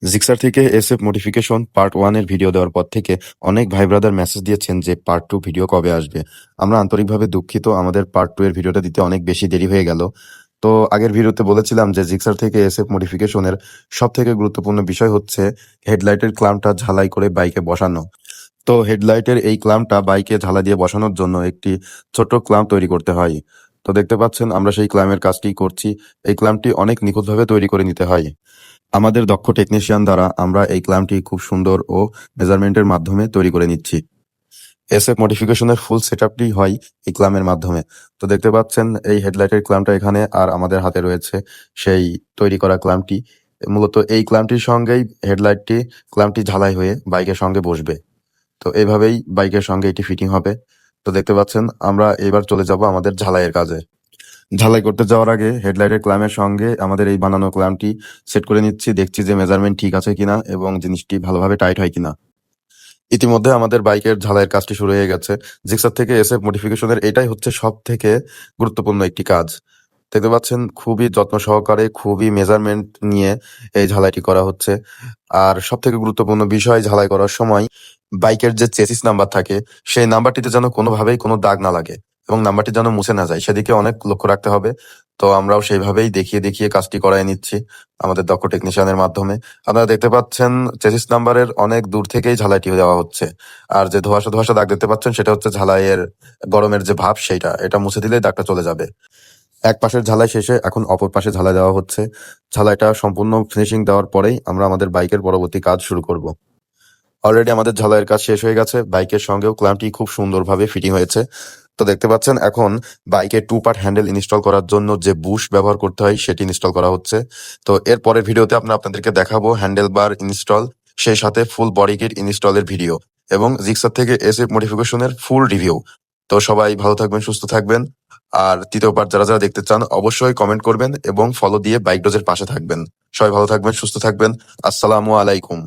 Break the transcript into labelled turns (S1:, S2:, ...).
S1: Gixxer থেকে SF modification part 1 এর video দেওয়ার পর থেকে অনেক ভাই ব্রাদার মেসেজ দিয়েছেন যে পার্ট 2 ভিডিও কবে আসবে। আমরা আন্তরিকভাবে দুঃখিত, আমাদের পার্ট 2 এর ভিডিওটা দিতে অনেক বেশি দেরি হয়ে গেল। তো আগের ভিডিওতে বলেছিলাম যে জিক্সার থেকে এসএফ মডিফিকেশনের সবথেকে গুরুত্বপূর্ণ বিষয় হচ্ছে হেডলাইটের ক্ল্যাম্পটা ঝালাই করে বাইকে বসানো। তো হেডলাইটের এই ক্ল্যাম্পটা বাইকে ঝালাই দিয়ে বসানোর জন্য একটি ছোট্ট ক্ল্যাম্প তৈরি করতে হয়। তো দেখতে পাচ্ছেন আমরা সেই ক্ল্যাম্পের কাজটি করছি। এই ক্ল্যাম্পটি অনেক নিখুঁতভাবে তৈরি করে নিতে হয়। আমাদের দক্ষ টেকনিশিয়ান দ্বারা আমরা এই ক্ল্যাম্পটি খুব সুন্দর ও মেজারমেন্টের মাধ্যমে তৈরি করে নিচ্ছি। এসএফ মডিফিকেশনের ফুল সেটআপটি হয় এই ক্ল্যাম্পের মাধ্যমে। তো দেখতে পাচ্ছেন এই হেডলাইটের ক্ল্যাম্পটা এখানে, আর আমাদের হাতে রয়েছে সেই তৈরি করা ক্ল্যাম্পটি। মূলত এই ক্ল্যাম্পটির সঙ্গেই ক্ল্যাম্পটি ঝালাই হয়ে বাইকের সঙ্গে বসবে। তো এভাবেই বাইকের সঙ্গে এটি ফিটিং হবে। তো দেখতে পাচ্ছেন আমরা এবার চলে যাব আমাদের ঝালাইয়ের কাজে। ঝালাই করতে যাওয়ার আগে হেডলাইটের ক্ল্যাম্পের সঙ্গে আমাদের এই বানানো ক্ল্যাম্পটি সেট করে নিচ্ছি, দেখছি যে মেজারমেন্ট ঠিক আছে কিনা এবং জিনিসটি ভালোভাবে টাইট হয় কিনা। ইতিমধ্যে আমাদের বাইকের ঝালাইয়ের কাজটি শুরু হয়ে গেছে। জিক্সার থেকে এসএফ মডিফিকেশনের এটাই হচ্ছে সব থেকে গুরুত্বপূর্ণ একটি কাজ। দেখতে পাচ্ছেন খুবই যত্ন সহকারে, খুবই মেজারমেন্ট নিয়ে এই ঝালাইটি করা হচ্ছে। আর সব থেকে গুরুত্বপূর্ণ বিষয়, ঝালাই করার সময় বাইকের যে চেসিস নাম্বার থাকে সেই নাম্বারটিতে যেন কোনোভাবেই কোনো দাগ না লাগে এবং নাম্বারটি যেন মুছে না যায়, সেদিকে অনেক লক্ষ্য রাখতে হবে। তো আমরাও সেইভাবেই দেখিয়ে দেখিয়ে কাজটি করায় নিচ্ছি আমাদের দক্ষ টেকনিশিয়ানের মাধ্যমে। আপনারা দেখতে পাচ্ছেন চেসিস নাম্বারের অনেক দূর থেকেই ঝালাইটি দেওয়া হচ্ছে। আর যে ধোঁয়াশা ধোঁয়াশা দাগ দেখতে পাচ্ছেন সেটা হচ্ছে ঝালাইয়ের গরমের যে ভাব, এটা মুছে দিলেই দাগটা চলে যাবে। এক পাশের ঝালাই শেষে এখন অপর পাশে ঝালাই দেওয়া হচ্ছে। ঝালাইটা সম্পূর্ণ ফিনিশিং দেওয়ার পরেই আমরা আমাদের বাইকের পরবর্তী কাজ শুরু করব। অলরেডি আমাদের ঝালাইয়ের কাজ শেষ হয়ে গেছে, বাইকের সঙ্গেও ক্ল্যাম্পটি খুব সুন্দরভাবে ফিটিং হয়েছে। তো দেখতে পাচ্ছেন এখন বাইকের 2 পার্ট হ্যান্ডেল ইনস্টল করার জন্য যে বুশ ব্যবহার করতে হয় সেটি ইনস্টল করা হচ্ছে। তো এর পরের ভিডিওতে আপনাদেরকে দেখাবো হ্যান্ডেল বার ইনস্টল, সেই সাথে ফুল বডি কিট ইনস্টলের ভিডিও এবং জিক্সার থেকে এসএফ মডিফিকেশনের ফুল রিভিউ। তো সবাই ভালো থাকবেন, সুস্থ থাকবেন। আর তৃতীয় পার্ট যারা যারা দেখতে চান অবশ্যই কমেন্ট করবেন এবং ফলো দিয়ে বাইক ডোজের পাশে থাকবেন। সবাই ভালো থাকবেন, সুস্থ থাকবেন। আসসালামু আলাইকুম।